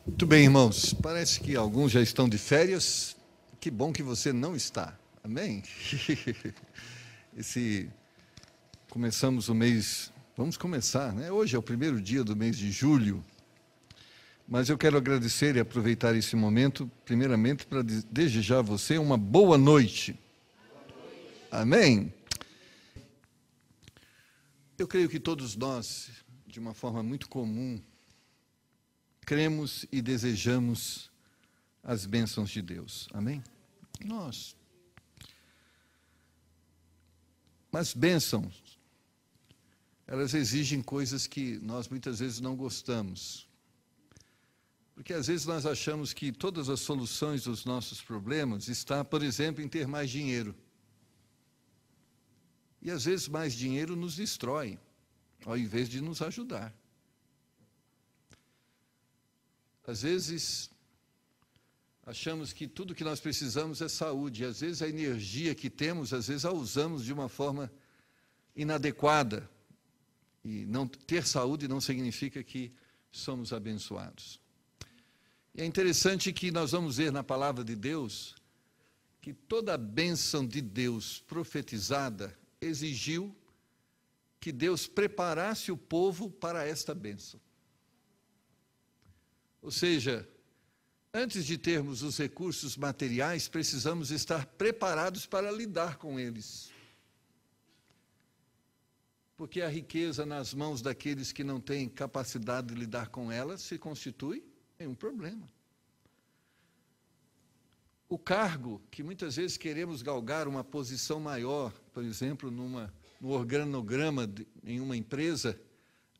Muito bem, irmãos. Parece que alguns já estão de férias. Que bom que você não está. Amém? Começamos o mês, vamos começar, né? Hoje é o primeiro dia do mês de julho. Mas eu quero agradecer e aproveitar esse momento, primeiramente, para desejar a você uma boa noite. Amém? Eu creio que todos nós, de uma forma muito comum, cremos e desejamos as bênçãos de Deus. Amém? Nós. Mas bênçãos, elas exigem coisas que nós muitas vezes não gostamos. Porque às vezes nós achamos que todas as soluções dos nossos problemas estão, por exemplo, em ter mais dinheiro. E às vezes mais dinheiro nos destrói, ao invés de nos ajudar. Às vezes achamos que tudo que nós precisamos é saúde. E às vezes a energia que temos, às vezes a usamos de uma forma inadequada. E não ter saúde não significa que somos abençoados. E é interessante que nós vamos ver na palavra de Deus que toda a bênção de Deus profetizada exigiu que Deus preparasse o povo para esta bênção. Ou seja, antes de termos os recursos materiais, precisamos estar preparados para lidar com eles. Porque a riqueza nas mãos daqueles que não têm capacidade de lidar com ela se constitui em um problema. O cargo, que muitas vezes queremos galgar uma posição maior, por exemplo, no organograma em uma empresa,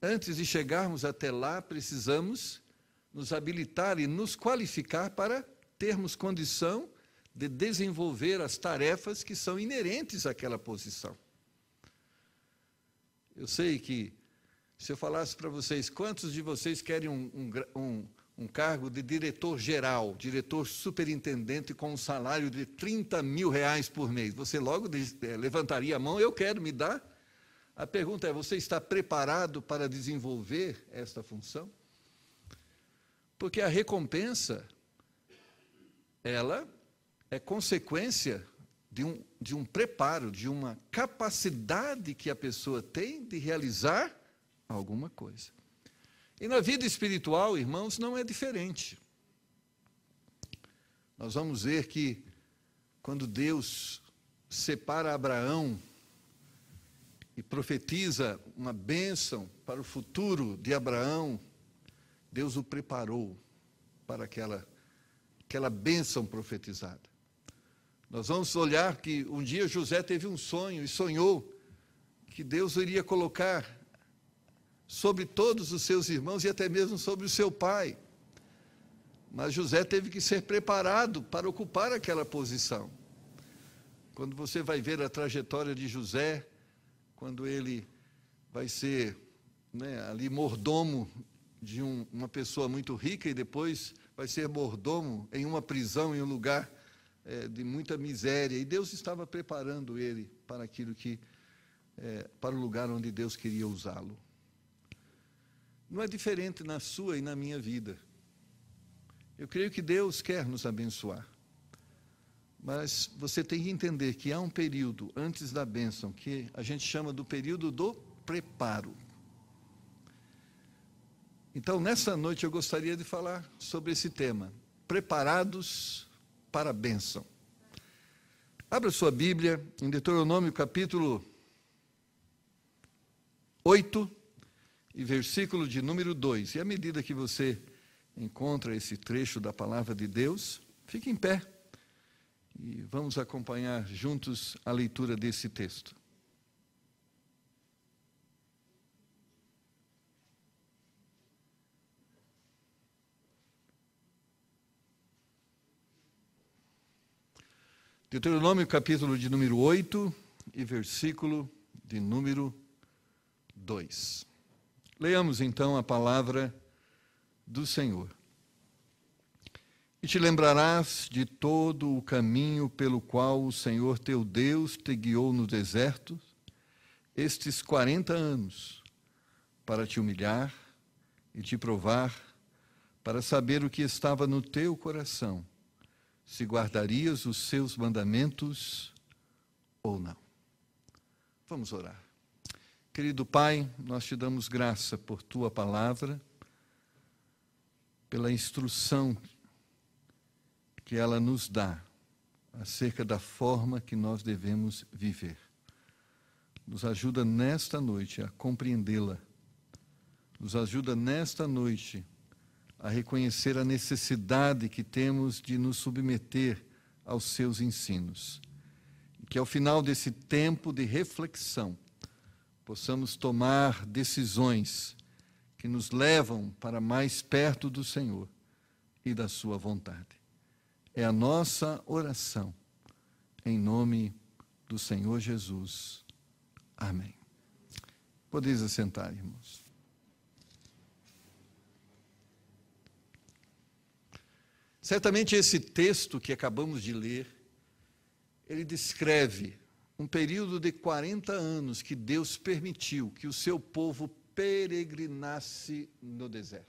antes de chegarmos até lá, precisamos nos habilitar e nos qualificar para termos condição de desenvolver as tarefas que são inerentes àquela posição. Eu sei que, se eu falasse para vocês, quantos de vocês querem um cargo de diretor-geral, diretor superintendente com um salário de R$30 mil por mês? Você logo levantaria a mão, eu quero, me dar. A pergunta é, você está preparado para desenvolver esta função? Porque a recompensa, ela é consequência de um preparo, de uma capacidade que a pessoa tem de realizar alguma coisa. E na vida espiritual, irmãos, não é diferente. Nós vamos ver que quando Deus separa Abraão e profetiza uma bênção para o futuro de Abraão, Deus o preparou para aquela bênção profetizada. Nós vamos olhar que um dia José teve um sonho e sonhou que Deus iria colocar sobre todos os seus irmãos e até mesmo sobre o seu pai. Mas José teve que ser preparado para ocupar aquela posição. Quando você vai ver a trajetória de José, quando ele vai ser ali mordomo de uma pessoa muito rica e depois vai ser mordomo em uma prisão, em um lugar de muita miséria. E Deus estava preparando ele para para o lugar onde Deus queria usá-lo. Não é diferente na sua e na minha vida. Eu creio que Deus quer nos abençoar. Mas você tem que entender que há um período antes da bênção, que a gente chama do período do preparo. Então, nessa noite eu gostaria de falar sobre esse tema, preparados para a bênção. Abra sua Bíblia em Deuteronômio capítulo 8 e versículo de número 2. E à medida que você encontra esse trecho da palavra de Deus, fique em pé e vamos acompanhar juntos a leitura desse texto. Deuteronômio capítulo de número 8 e versículo de número 2. Leamos então a palavra do Senhor. E te lembrarás de todo o caminho pelo qual o Senhor teu Deus te guiou no deserto, estes 40 anos, para te humilhar e te provar, para saber o que estava no teu coração, se guardarias os seus mandamentos ou não. Vamos orar. Querido Pai, nós te damos graça por tua palavra, pela instrução que ela nos dá acerca da forma que nós devemos viver. Nos ajuda nesta noite a compreendê-la. Nos ajuda nesta noite a reconhecer a necessidade que temos de nos submeter aos seus ensinos. E que ao final desse tempo de reflexão, possamos tomar decisões que nos levam para mais perto do Senhor e da sua vontade. É a nossa oração, em nome do Senhor Jesus. Amém. Podeis assentar, irmãos. Certamente esse texto que acabamos de ler, ele descreve um período de 40 anos que Deus permitiu que o seu povo peregrinasse no deserto.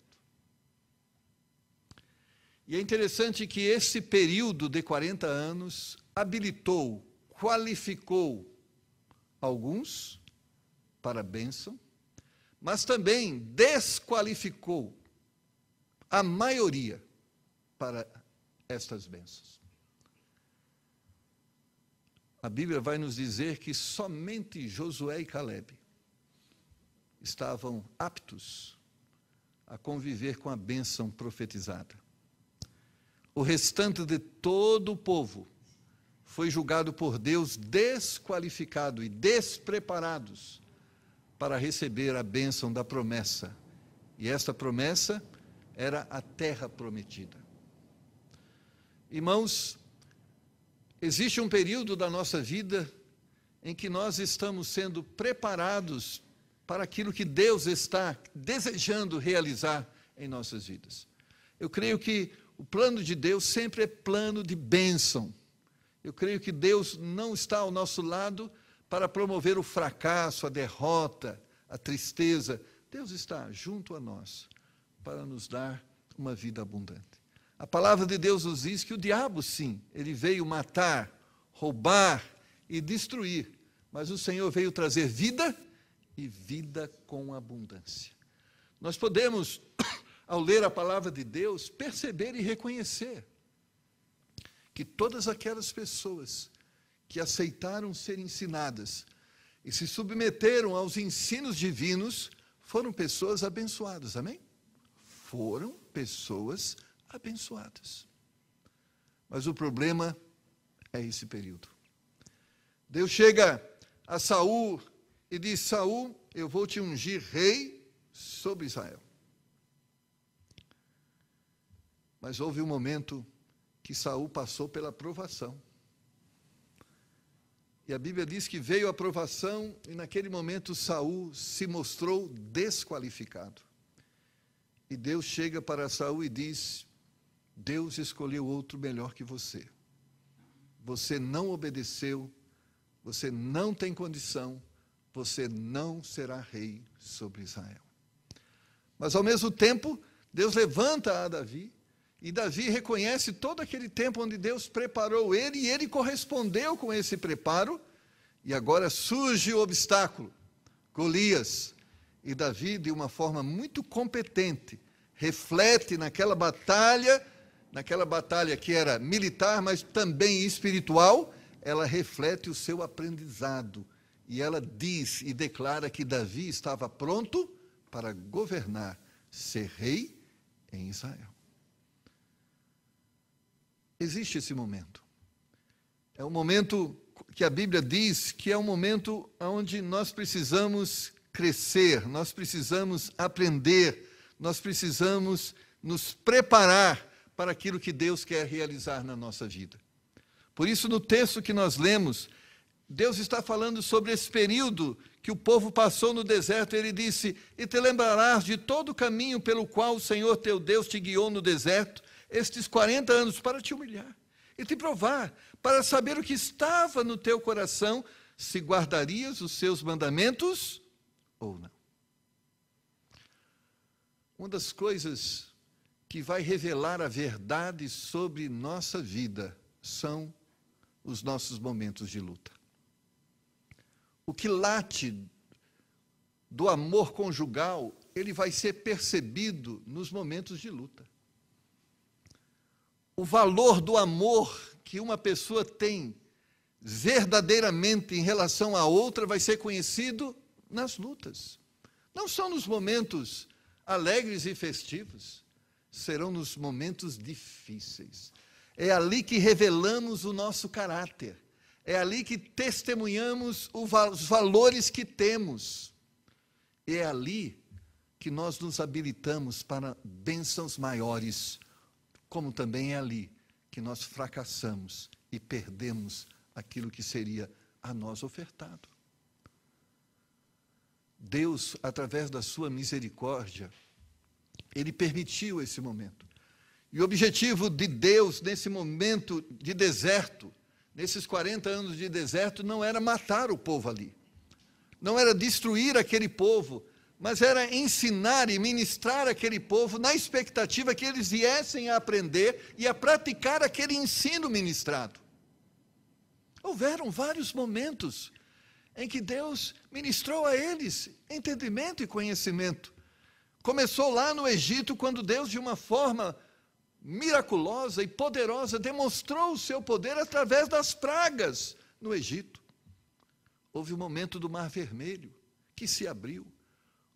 E é interessante que esse período de 40 anos habilitou, qualificou alguns para a bênção, mas também desqualificou a maioria para estas bênçãos. A Bíblia vai nos dizer que somente Josué e Calebe estavam aptos a conviver com a bênção profetizada. O restante de todo o povo foi julgado por Deus desqualificado e despreparados para receber a bênção da promessa. E esta promessa era a terra prometida. Irmãos, existe um período da nossa vida em que nós estamos sendo preparados para aquilo que Deus está desejando realizar em nossas vidas. Eu creio que o plano de Deus sempre é plano de bênção. Eu creio que Deus não está ao nosso lado para promover o fracasso, a derrota, a tristeza. Deus está junto a nós para nos dar uma vida abundante. A palavra de Deus nos diz que o diabo, sim, ele veio matar, roubar e destruir, mas o Senhor veio trazer vida e vida com abundância. Nós podemos, ao ler a palavra de Deus, perceber e reconhecer que todas aquelas pessoas que aceitaram ser ensinadas e se submeteram aos ensinos divinos foram pessoas abençoadas, amém? Foram pessoas abençoadas. Mas o problema é esse período. Deus chega a Saul e diz: Saul, eu vou te ungir rei sobre Israel. Mas houve um momento que Saul passou pela provação. E a Bíblia diz que veio a provação e naquele momento Saul se mostrou desqualificado. E Deus chega para Saul e diz: Deus escolheu outro melhor que você. Você não obedeceu, você não tem condição, você não será rei sobre Israel. Mas ao mesmo tempo, Deus levanta a Davi, e Davi reconhece todo aquele tempo onde Deus preparou ele, e ele correspondeu com esse preparo, e agora surge o obstáculo, Golias. E Davi, de uma forma muito competente, reflete naquela batalha que era militar, mas também espiritual, ela reflete o seu aprendizado. E ela diz e declara que Davi estava pronto para governar, ser rei em Israel. Existe esse momento. É um momento que a Bíblia diz que é um momento onde nós precisamos crescer, nós precisamos aprender, nós precisamos nos preparar para aquilo que Deus quer realizar na nossa vida. Por isso, no texto que nós lemos, Deus está falando sobre esse período que o povo passou no deserto. Ele disse: e te lembrarás de todo o caminho pelo qual o Senhor teu Deus te guiou no deserto, estes 40 anos, para te humilhar e te provar, para saber o que estava no teu coração, se guardarias os seus mandamentos ou não. Uma das coisas que vai revelar a verdade sobre nossa vida são os nossos momentos de luta. O que late do amor conjugal, ele vai ser percebido nos momentos de luta. O valor do amor que uma pessoa tem verdadeiramente em relação à outra vai ser conhecido nas lutas. Não são nos momentos alegres e festivos, serão nos momentos difíceis. É ali que revelamos o nosso caráter. É ali que testemunhamos os valores que temos. É ali que nós nos habilitamos para bênçãos maiores, como também é ali que nós fracassamos e perdemos aquilo que seria a nós ofertado. Deus, através da sua misericórdia, Ele permitiu esse momento. E o objetivo de Deus, nesse momento de deserto, nesses 40 anos de deserto, não era matar o povo ali. Não era destruir aquele povo, mas era ensinar e ministrar aquele povo na expectativa que eles viessem a aprender e a praticar aquele ensino ministrado. Houveram vários momentos em que Deus ministrou a eles entendimento e conhecimento. Começou lá no Egito, quando Deus, de uma forma miraculosa e poderosa, demonstrou o seu poder através das pragas no Egito. Houve o momento do Mar Vermelho, que se abriu.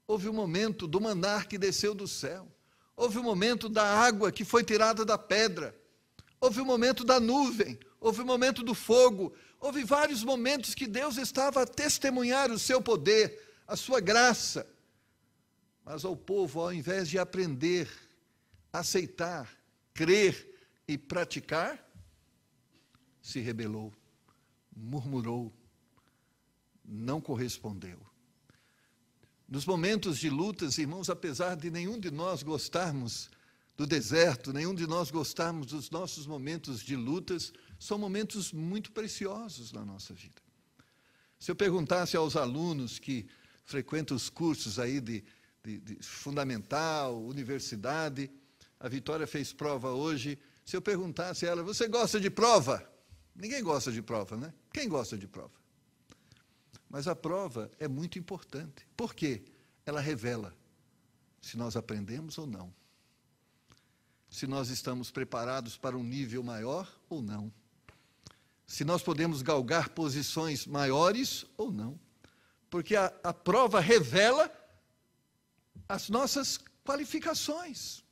Houve o momento do maná que desceu do céu. Houve o momento da água que foi tirada da pedra. Houve o momento da nuvem. Houve o momento do fogo. Houve vários momentos que Deus estava a testemunhar o seu poder, a sua graça. Mas ao povo, ao invés de aprender, aceitar, crer e praticar, se rebelou, murmurou, não correspondeu. Nos momentos de lutas, irmãos, apesar de nenhum de nós gostarmos do deserto, nenhum de nós gostarmos dos nossos momentos de lutas, são momentos muito preciosos na nossa vida. Se eu perguntasse aos alunos que frequentam os cursos aí de fundamental, universidade, a Vitória fez prova hoje, se eu perguntasse a ela, você gosta de prova? Ninguém gosta de prova, né? Quem gosta de prova? Mas a prova é muito importante. Por quê? Ela revela se nós aprendemos ou não. Se nós estamos preparados para um nível maior ou não. Se nós podemos galgar posições maiores ou não. Porque a prova revela as nossas qualificações.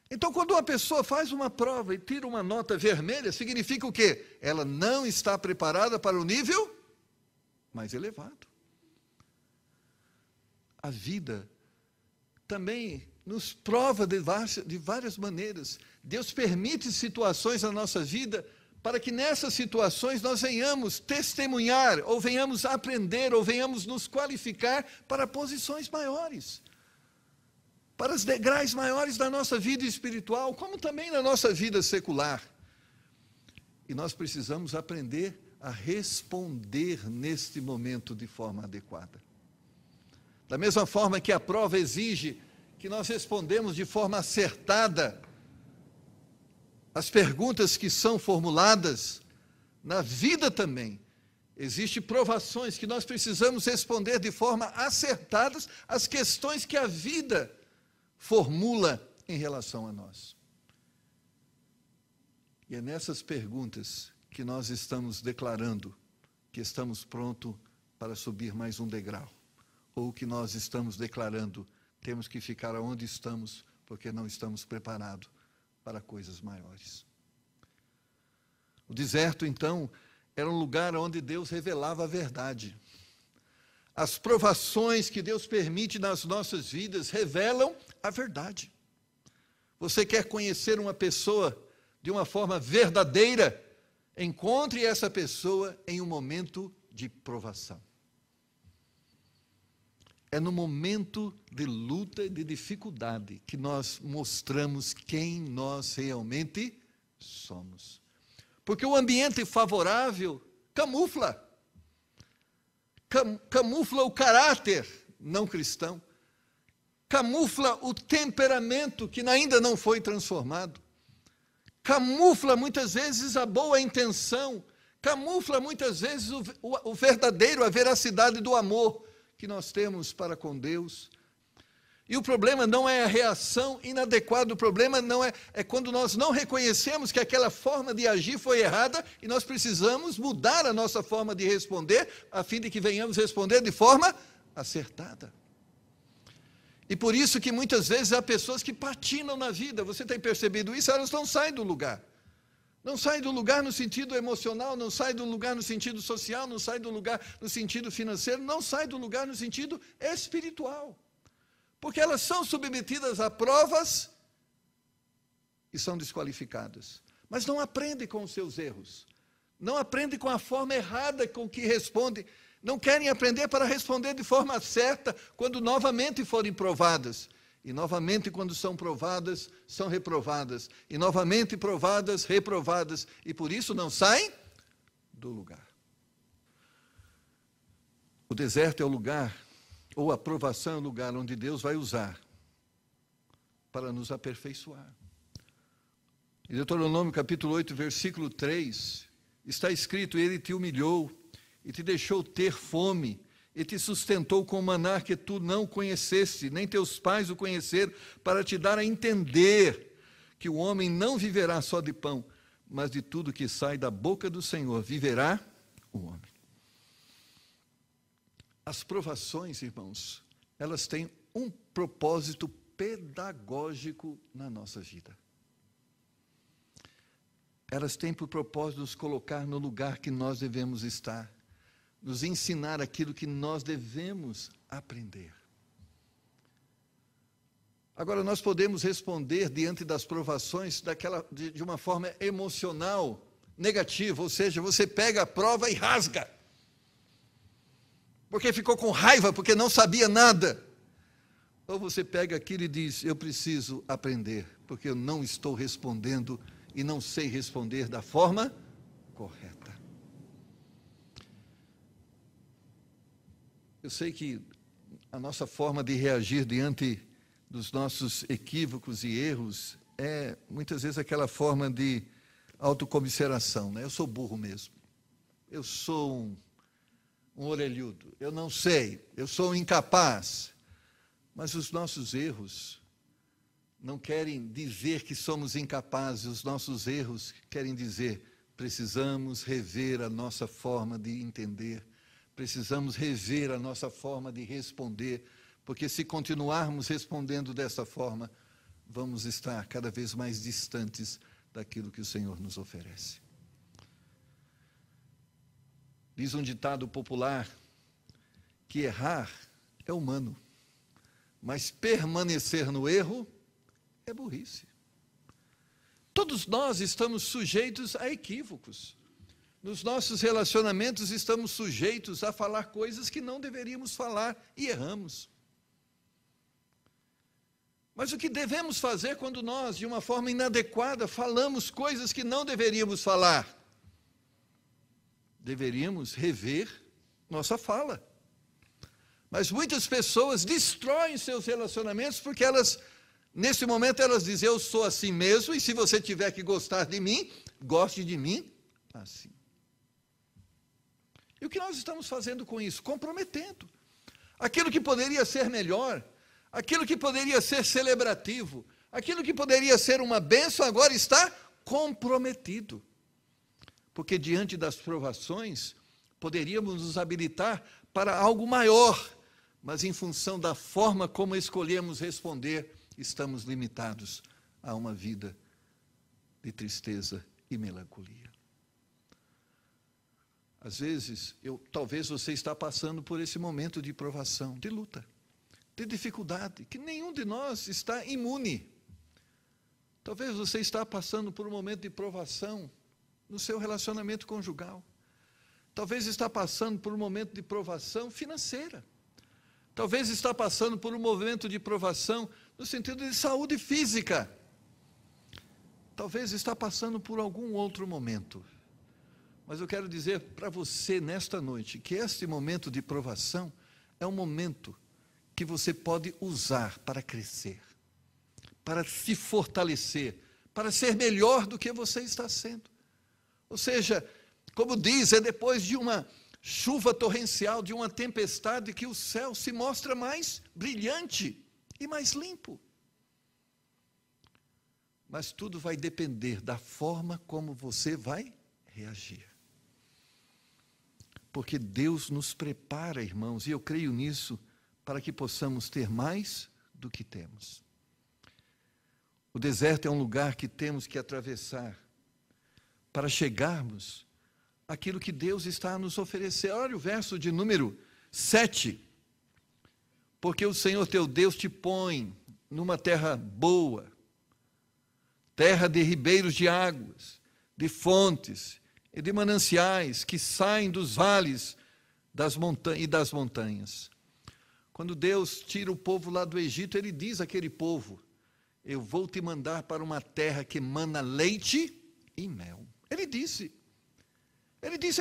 Então, quando uma pessoa faz uma prova e tira uma nota vermelha, significa o quê? Ela não está preparada para o nível mais elevado. A vida também nos prova de várias maneiras. Deus permite situações na nossa vida para que nessas situações nós venhamos testemunhar, ou venhamos aprender, ou venhamos nos qualificar para posições maiores, para os degraus maiores da nossa vida espiritual, como também na nossa vida secular. E nós precisamos aprender a responder neste momento de forma adequada. Da mesma forma que a prova exige que nós respondemos de forma acertada as perguntas que são formuladas, na vida também existem provações que nós precisamos responder de forma acertada às questões que a vida formula em relação a nós. E é nessas perguntas que nós estamos declarando que estamos prontos para subir mais um degrau, ou que nós estamos declarando temos que ficar onde estamos porque não estamos preparados para coisas maiores. O deserto, então, era um lugar onde Deus revelava a verdade. As provações que Deus permite nas nossas vidas revelam a verdade. Você quer conhecer uma pessoa de uma forma verdadeira? Encontre essa pessoa em um momento de provação. É no momento de luta e de dificuldade que nós mostramos quem nós realmente somos. Porque o ambiente favorável camufla o caráter não cristão. camufla o temperamento que ainda não foi transformado, camufla muitas vezes a boa intenção, camufla muitas vezes o verdadeiro, a veracidade do amor que nós temos para com Deus. E o problema não é a reação inadequada, o problema não é quando nós não reconhecemos que aquela forma de agir foi errada e nós precisamos mudar a nossa forma de responder, a fim de que venhamos responder de forma acertada. E por isso que muitas vezes há pessoas que patinam na vida. Você tem percebido isso? Elas não saem do lugar. Não saem do lugar no sentido emocional, não saem do lugar no sentido social, não saem do lugar no sentido financeiro, não saem do lugar no sentido espiritual. Porque elas são submetidas a provas e são desqualificadas. Mas não aprendem com os seus erros. Não aprendem com a forma errada com que respondem. Não querem aprender para responder de forma certa quando novamente forem provadas. E novamente, quando são provadas, são reprovadas. E novamente provadas, reprovadas. E por isso não saem do lugar. O deserto é o lugar, ou a provação é o lugar onde Deus vai usar para nos aperfeiçoar. Em Deuteronômio capítulo 8, versículo 3, está escrito: Ele te humilhou e te deixou ter fome, e te sustentou com maná que tu não conheceste, nem teus pais o conheceram, para te dar a entender que o homem não viverá só de pão, mas de tudo que sai da boca do Senhor, viverá o homem. As provações, irmãos, elas têm um propósito pedagógico na nossa vida. Elas têm por propósito nos colocar no lugar que nós devemos estar, nos ensinar aquilo que nós devemos aprender. Agora, nós podemos responder diante das provações de uma forma emocional, negativa, ou seja, você pega a prova e rasga, porque ficou com raiva, porque não sabia nada. Ou você pega aquilo e diz: eu preciso aprender, porque eu não estou respondendo e não sei responder da forma correta. Eu sei que a nossa forma de reagir diante dos nossos equívocos e erros é muitas vezes aquela forma de autocomiseração, né? Eu sou burro mesmo, eu sou um orelhudo, eu não sei, eu sou um incapaz. Mas os nossos erros não querem dizer que somos incapazes, os nossos erros querem dizer: precisamos rever a nossa forma de entender, precisamos rever a nossa forma de responder, porque se continuarmos respondendo dessa forma, vamos estar cada vez mais distantes daquilo que o Senhor nos oferece. Diz um ditado popular que errar é humano, mas permanecer no erro é burrice. Todos nós estamos sujeitos a equívocos. Nos nossos relacionamentos estamos sujeitos a falar coisas que não deveríamos falar e erramos. Mas o que devemos fazer quando nós, de uma forma inadequada, falamos coisas que não deveríamos falar? Deveríamos rever nossa fala. Mas muitas pessoas destroem seus relacionamentos porque elas, nesse momento, elas dizem: eu sou assim mesmo, e se você tiver que gostar de mim, goste de mim assim. E o que nós estamos fazendo com isso? Comprometendo. Aquilo que poderia ser melhor, aquilo que poderia ser celebrativo, aquilo que poderia ser uma bênção, agora está comprometido. Porque diante das provações, poderíamos nos habilitar para algo maior, mas em função da forma como escolhemos responder, estamos limitados a uma vida de tristeza e melancolia. Às vezes, talvez você está passando por esse momento de provação, de luta, de dificuldade, que nenhum de nós está imune. Talvez você está passando por um momento de provação no seu relacionamento conjugal. Talvez está passando por um momento de provação financeira. Talvez está passando por um momento de provação no sentido de saúde física. Talvez está passando por algum outro momento. Mas eu quero dizer para você nesta noite que este momento de provação é um momento que você pode usar para crescer, para se fortalecer, para ser melhor do que você está sendo. Ou seja, como diz, é depois de uma chuva torrencial, de uma tempestade, que o céu se mostra mais brilhante e mais limpo. Mas tudo vai depender da forma como você vai reagir. Porque Deus nos prepara, irmãos, e eu creio nisso, para que possamos ter mais do que temos. O deserto é um lugar que temos que atravessar para chegarmos àquilo que Deus está a nos oferecer. Olha o verso de número 7. Porque o Senhor teu Deus te põe numa terra boa, terra de ribeiros de águas, de fontes e de mananciais que saem dos vales e das montanhas. Quando Deus tira o povo lá do Egito, Ele diz àquele povo: eu vou te mandar para uma terra que mana leite e mel. Ele disse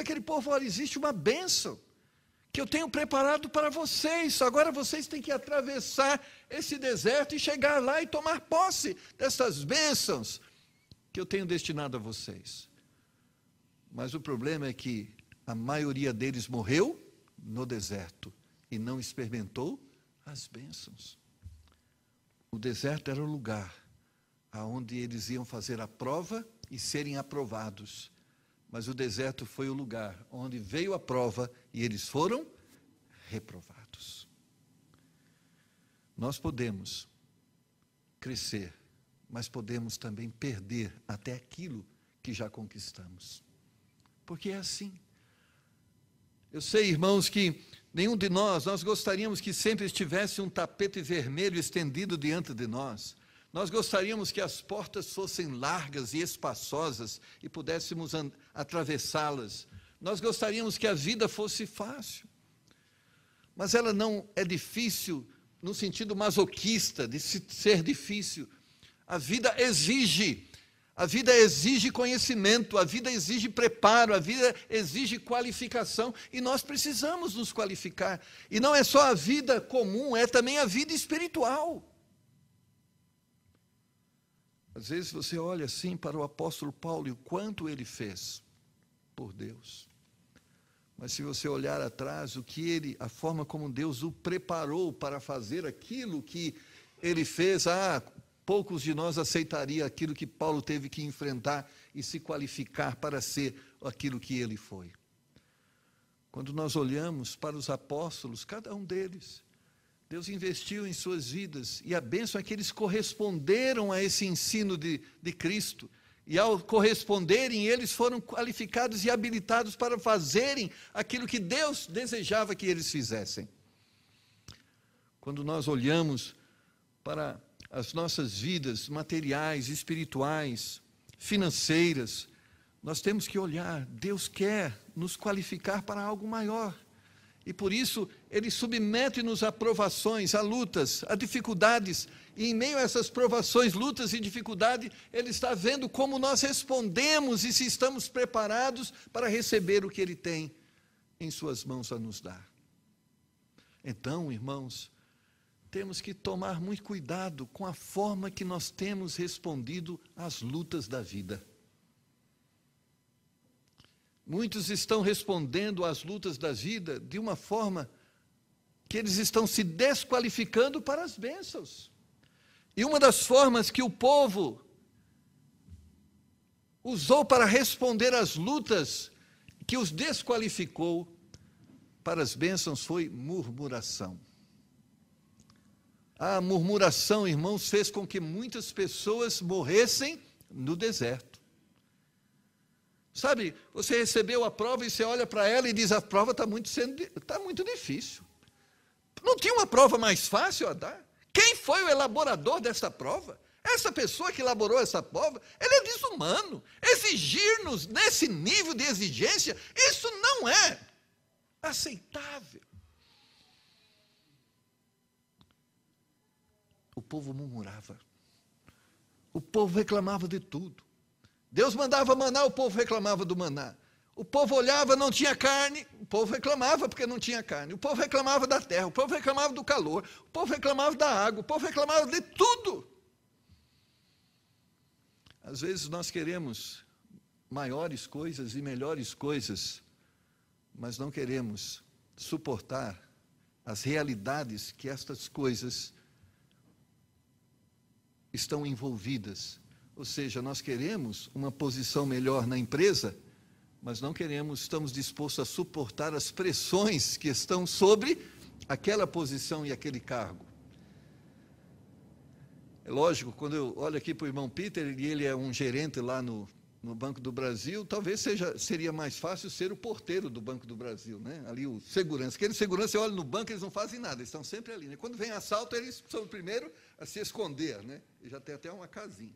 àquele povo: olha, existe uma bênção que eu tenho preparado para vocês. Agora vocês têm que atravessar esse deserto e chegar lá e tomar posse dessas bênçãos que eu tenho destinado a vocês. Mas o problema é que a maioria deles morreu no deserto e não experimentou as bênçãos. O deserto era o lugar aonde eles iam fazer a prova e serem aprovados. Mas o deserto foi o lugar onde veio a prova e eles foram reprovados. Nós podemos crescer, mas podemos também perder até aquilo que já conquistamos. Porque é assim. Eu sei, irmãos, que nenhum de nós gostaríamos que sempre estivesse um tapete vermelho estendido diante de nós. Nós gostaríamos que as portas fossem largas e espaçosas e pudéssemos atravessá-las. Nós gostaríamos que a vida fosse fácil. Mas ela não é difícil no sentido masoquista de ser difícil. A vida exige conhecimento, a vida exige preparo, a vida exige qualificação, e nós precisamos nos qualificar. E não é só a vida comum, é também a vida espiritual. Às vezes você olha assim para o apóstolo Paulo e o quanto ele fez por Deus. Mas se você olhar atrás, a forma como Deus o preparou para fazer aquilo que ele fez, poucos de nós aceitariam aquilo que Paulo teve que enfrentar e se qualificar para ser aquilo que ele foi. Quando nós olhamos para os apóstolos, cada um deles, Deus investiu em suas vidas, e a bênção é que eles corresponderam a esse ensino de Cristo, e ao corresponderem, eles foram qualificados e habilitados para fazerem aquilo que Deus desejava que eles fizessem. Quando nós olhamos para as nossas vidas materiais, espirituais, financeiras, nós temos que olhar, Deus quer nos qualificar para algo maior. E por isso, Ele submete-nos a provações, a lutas, a dificuldades. E em meio a essas provações, lutas e dificuldades, Ele está vendo como nós respondemos e se estamos preparados para receber o que Ele tem em suas mãos a nos dar. Então, irmãos, temos que tomar muito cuidado com a forma que nós temos respondido às lutas da vida. Muitos estão respondendo às lutas da vida de uma forma que eles estão se desqualificando para as bênçãos. E uma das formas que o povo usou para responder às lutas que os desqualificou para as bênçãos foi murmuração. A murmuração, irmãos, fez com que muitas pessoas morressem no deserto. Sabe, você recebeu a prova e você olha para ela e diz: a prova está muito difícil. Não tinha uma prova mais fácil a dar? Quem foi o elaborador dessa prova? Essa pessoa que elaborou essa prova, ele é desumano. Exigir-nos nesse nível de exigência, isso não é aceitável. O povo murmurava. O povo reclamava de tudo. Deus mandava maná, o povo reclamava do maná. O povo olhava, não tinha carne, o povo reclamava porque não tinha carne. O povo reclamava da terra, o povo reclamava do calor, o povo reclamava da água, o povo reclamava de tudo. Às vezes nós queremos maiores coisas e melhores coisas, mas não queremos suportar as realidades que estas coisas estão envolvidas. Ou seja, nós queremos uma posição melhor na empresa, mas não queremos, estamos dispostos a suportar as pressões que estão sobre aquela posição e aquele cargo. É lógico, quando eu olho aqui para o irmão Peter, e ele é um gerente lá no Banco do Brasil, talvez seria mais fácil ser o porteiro do Banco do Brasil, né? Ali o segurança. Aquele segurança, você olha no banco, eles não fazem nada, eles estão sempre ali, né? Quando vem assalto, eles são o primeiro a se esconder, né? E já tem até uma casinha.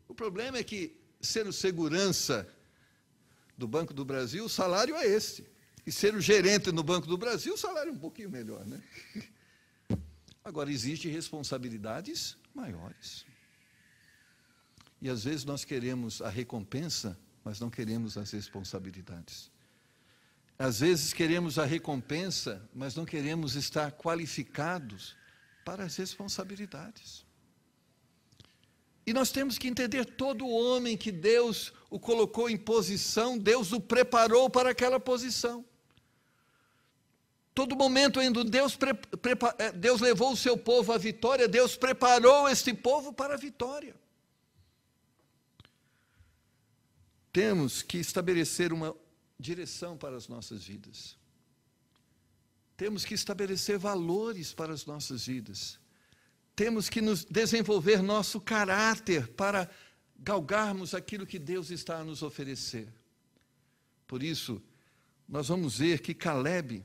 O problema é que, sendo segurança do Banco do Brasil, o salário é esse. E ser o gerente no Banco do Brasil, o salário é um pouquinho melhor, né? Agora, existem responsabilidades maiores. E, às vezes, nós queremos a recompensa, mas não queremos as responsabilidades. Às vezes, queremos a recompensa, mas não queremos estar qualificados para as responsabilidades. E nós temos que entender todo homem que Deus o colocou em posição, Deus o preparou para aquela posição. Todo momento ainda Deus levou o seu povo à vitória, Deus preparou este povo para a vitória. Temos que estabelecer uma direção para as nossas vidas. Temos que estabelecer valores para as nossas vidas. Temos que nos desenvolver nosso caráter para galgarmos aquilo que Deus está a nos oferecer. Por isso, nós vamos ver que Caleb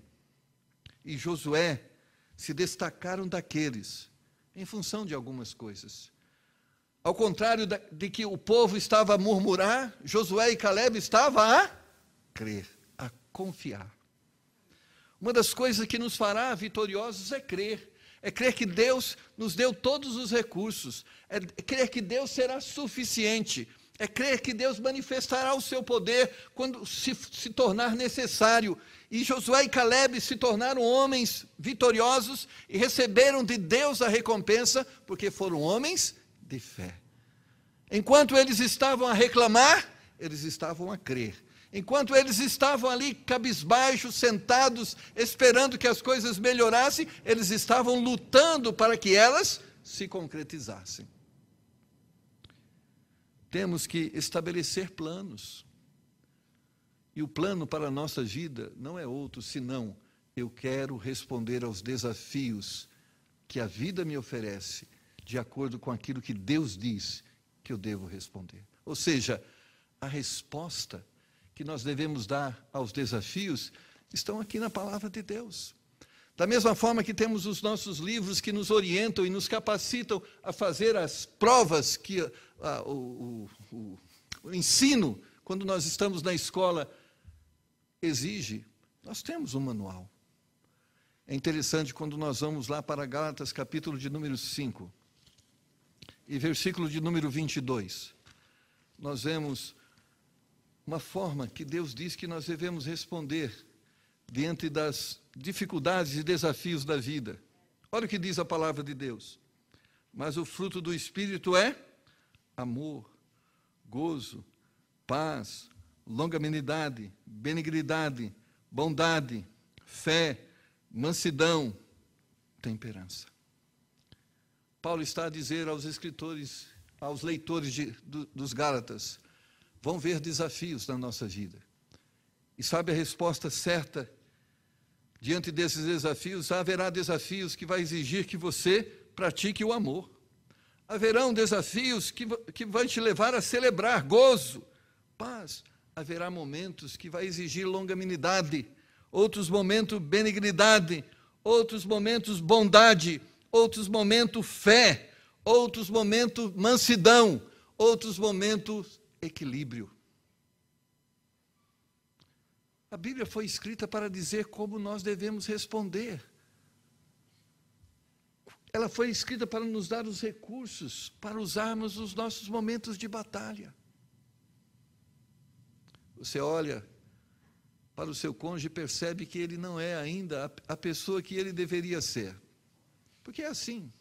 e Josué se destacaram daqueles, em função de algumas coisas. Ao contrário de que o povo estava a murmurar, Josué e Caleb estavam a crer, a confiar. Uma das coisas que nos fará vitoriosos é crer que Deus nos deu todos os recursos, é crer que Deus será suficiente, é crer que Deus manifestará o seu poder quando se tornar necessário. E Josué e Caleb se tornaram homens vitoriosos e receberam de Deus a recompensa, porque foram homens de fé. Enquanto eles estavam a reclamar, eles estavam a crer. Enquanto eles estavam ali cabisbaixos, sentados, esperando que as coisas melhorassem, eles estavam lutando para que elas se concretizassem. Temos que estabelecer planos. E o plano para a nossa vida não é outro, senão eu quero responder aos desafios que a vida me oferece, de acordo com aquilo que Deus diz que eu devo responder. Ou seja, a resposta que nós devemos dar aos desafios estão aqui na palavra de Deus. Da mesma forma que temos os nossos livros que nos orientam e nos capacitam a fazer as provas que o ensino, quando nós estamos na escola, exige, nós temos um manual. É interessante quando nós vamos lá para Gálatas, capítulo de número 5, e versículo de número 22. Nós vemos uma forma que Deus diz que nós devemos responder diante das dificuldades e desafios da vida. Olha o que diz a palavra de Deus. Mas o fruto do Espírito é amor, gozo, paz, longanimidade, benignidade, bondade, fé, mansidão, temperança. Paulo está a dizer aos escritores, aos leitores dos Gálatas, vão ver desafios na nossa vida. E sabe a resposta certa? Diante desses desafios, haverá desafios que vai exigir que você pratique o amor. Haverão desafios que vão te levar a celebrar gozo, paz. Haverá momentos que vai exigir longanimidade, outros momentos benignidade, outros momentos bondade, outros momentos fé, outros momentos mansidão, outros momentos equilíbrio. A Bíblia foi escrita para dizer como nós devemos responder. Ela foi escrita para nos dar os recursos, para usarmos os nossos momentos de batalha. Você olha para o seu cônjuge e percebe que ele não é ainda a pessoa que ele deveria ser. Porque é assim.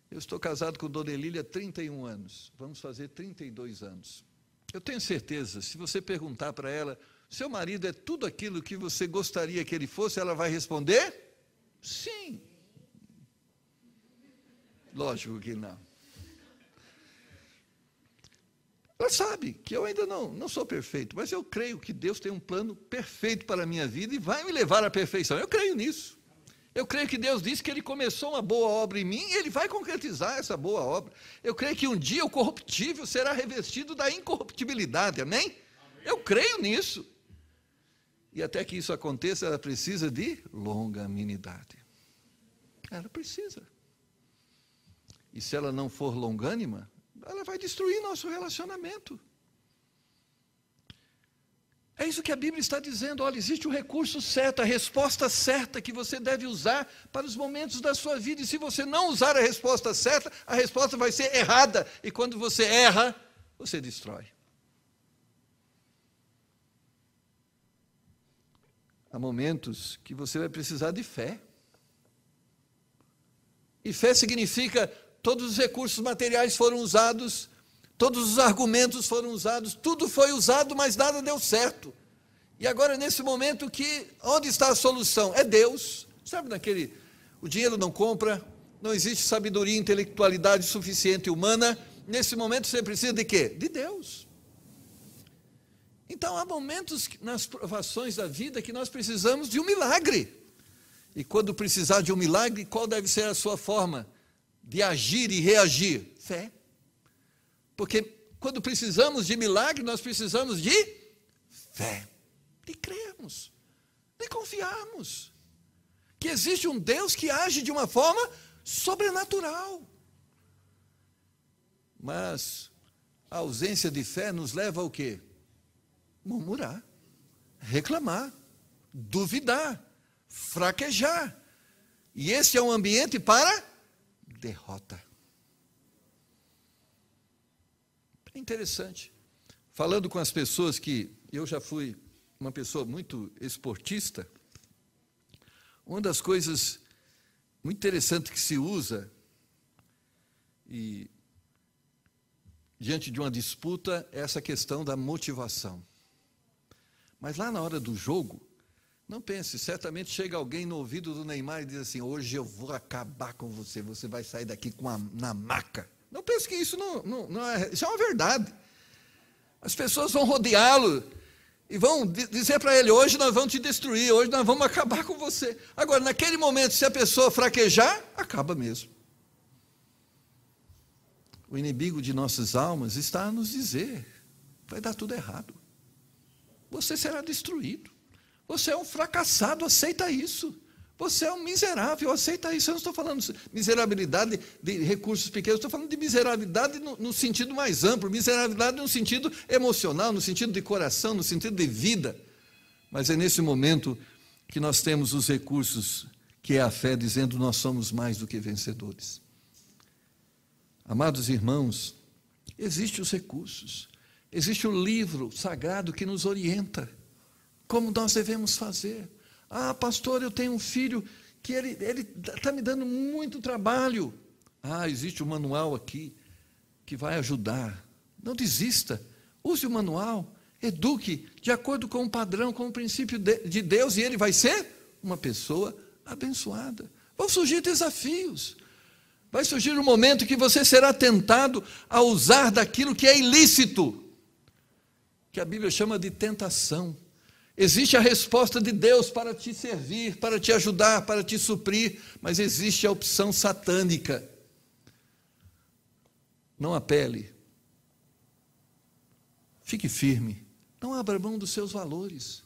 Eu estou casado com Dona Elília há 31 anos. Vamos fazer 32 anos. Eu tenho certeza, se você perguntar para ela, seu marido é tudo aquilo que você gostaria que ele fosse, ela vai responder? Sim. Lógico que não. Ela sabe que eu ainda não sou perfeito, mas eu creio que Deus tem um plano perfeito para a minha vida e vai me levar à perfeição. Eu creio nisso. Eu creio que Deus disse que Ele começou uma boa obra em mim e Ele vai concretizar essa boa obra. Eu creio que um dia o corruptível será revestido da incorruptibilidade, amém? Eu creio nisso. E até que isso aconteça, ela precisa de longanimidade. Ela precisa. E se ela não for longânima, ela vai destruir nosso relacionamento. É isso que a Bíblia está dizendo. Olha, existe o recurso certo, a resposta certa que você deve usar para os momentos da sua vida. E se você não usar a resposta certa, a resposta vai ser errada. E quando você erra, você destrói. Há momentos que você vai precisar de fé. E fé significa todos os recursos materiais foram usados, todos os argumentos foram usados, tudo foi usado, mas nada deu certo. E agora, nesse momento, onde está a solução? É Deus. Sabe o dinheiro não compra, não existe sabedoria e intelectualidade suficiente humana. Nesse momento, você precisa de quê? De Deus. Então, há momentos nas provações da vida que nós precisamos de um milagre. E quando precisar de um milagre, qual deve ser a sua forma de agir e reagir? Fé. Porque quando precisamos de milagre, nós precisamos de fé, de crermos, de confiarmos que existe um Deus que age de uma forma sobrenatural. Mas a ausência de fé nos leva ao quê? Murmurar, reclamar, duvidar, fraquejar. E esse é um ambiente para derrota. É interessante. Falando com as pessoas que eu já fui uma pessoa muito esportista, uma das coisas muito interessantes que se usa diante de uma disputa é essa questão da motivação. Mas lá na hora do jogo, não pense, certamente chega alguém no ouvido do Neymar e diz assim, hoje eu vou acabar com você, você vai sair daqui na maca. Não pense que isso isso é uma verdade. As pessoas vão rodeá-lo e vão dizer para ele, hoje nós vamos te destruir, hoje nós vamos acabar com você. Agora, naquele momento, se a pessoa fraquejar, acaba mesmo. O inimigo de nossas almas está a nos dizer, vai dar tudo errado. Você será destruído. Você é um fracassado, aceita isso. Você é um miserável, aceita isso. Eu não estou falando de miserabilidade de recursos pequenos, estou falando de miserabilidade no sentido mais amplo, miserabilidade no sentido emocional, no sentido de coração, no sentido de vida. Mas é nesse momento que nós temos os recursos, que é a fé, dizendo nós somos mais do que vencedores. Amados irmãos, existem os recursos, existe o livro sagrado que nos orienta como nós devemos fazer. Ah, pastor, eu tenho um filho que ele está me dando muito trabalho. Ah, existe um manual aqui que vai ajudar. Não desista, use o manual, eduque de acordo com o padrão, com o princípio de Deus, e ele vai ser uma pessoa abençoada. Vão surgir desafios. Vai surgir um momento que você será tentado a usar daquilo que é ilícito, que a Bíblia chama de tentação. Existe a resposta de Deus para te servir, para te ajudar, para te suprir, mas existe a opção satânica. Não apele. Fique firme. Não abra mão dos seus valores.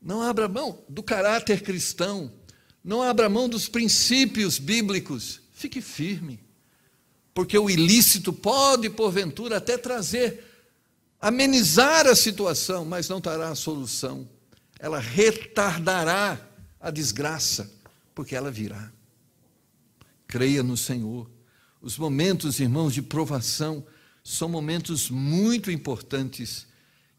Não abra mão do caráter cristão. Não abra mão dos princípios bíblicos. Fique firme. Porque o ilícito pode, porventura, até amenizar a situação, mas não trará a solução. Ela retardará a desgraça, porque ela virá. Creia no Senhor. Os momentos, irmãos, de provação são momentos muito importantes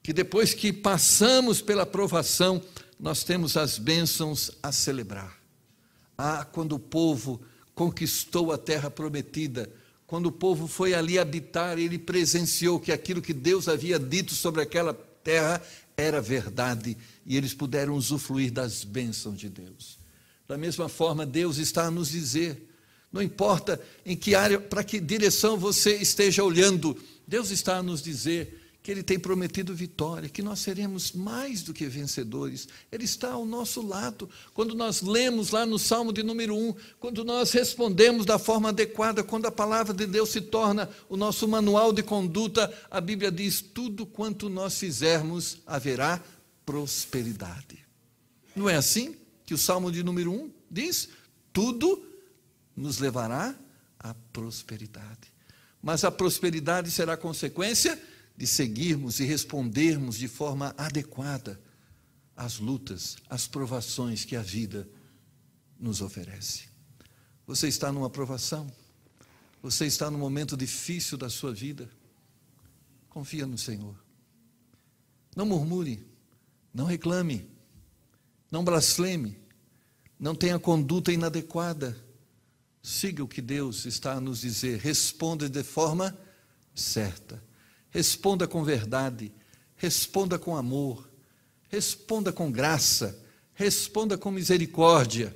que depois que passamos pela provação, nós temos as bênçãos a celebrar. Quando o povo conquistou a terra prometida, quando o povo foi ali habitar, ele presenciou que aquilo que Deus havia dito sobre aquela terra era verdade, e eles puderam usufruir das bênçãos de Deus. Da mesma forma, Deus está a nos dizer, não importa em que área, para que direção você esteja olhando, Deus está a nos dizer que Ele tem prometido vitória, que nós seremos mais do que vencedores. Ele está ao nosso lado. Quando nós lemos lá no Salmo de número 1, quando nós respondemos da forma adequada, quando a palavra de Deus se torna o nosso manual de conduta, a Bíblia diz, tudo quanto nós fizermos, haverá prosperidade. Não é assim que o Salmo de número 1 diz? Tudo nos levará à prosperidade. Mas a prosperidade será consequência de seguirmos e respondermos de forma adequada às lutas, às provações que a vida nos oferece. Você está numa provação? Você está num momento difícil da sua vida? Confia no Senhor. Não murmure, não reclame, não blasfeme, não tenha conduta inadequada. Siga o que Deus está a nos dizer, responda de forma certa. Responda com verdade, responda com amor, responda com graça, responda com misericórdia,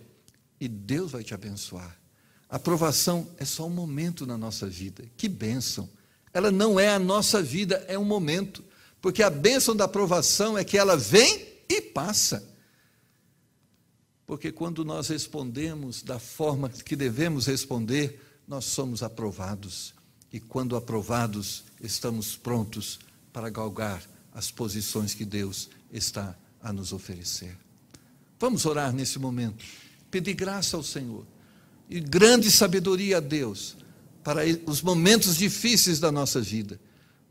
e Deus vai te abençoar. A provação é só um momento na nossa vida. Que bênção! Ela não é a nossa vida, é um momento, porque a bênção da provação é que ela vem e passa. Porque quando nós respondemos da forma que devemos responder, nós somos aprovados. E quando aprovados, estamos prontos para galgar as posições que Deus está a nos oferecer. Vamos orar nesse momento, pedir graça ao Senhor e grande sabedoria a Deus para os momentos difíceis da nossa vida,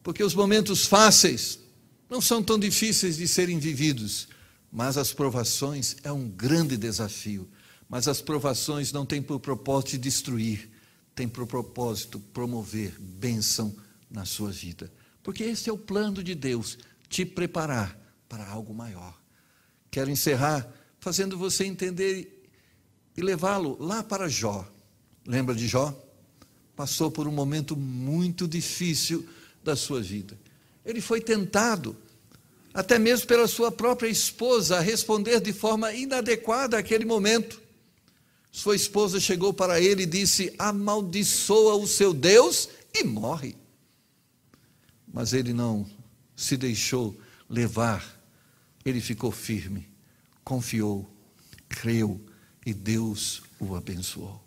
porque os momentos fáceis não são tão difíceis de serem vividos, mas as provações é um grande desafio. Mas as provações não têm por propósito de destruir, tem por propósito promover bênção na sua vida. Porque esse é o plano de Deus, te preparar para algo maior. Quero encerrar fazendo você entender e levá-lo lá para Jó. Lembra de Jó? Passou por um momento muito difícil da sua vida. Ele foi tentado, até mesmo pela sua própria esposa, a responder de forma inadequada àquele momento. Sua esposa chegou para ele e disse, amaldiçoa o seu Deus e morre. Mas ele não se deixou levar, ele ficou firme, confiou, creu e Deus o abençoou.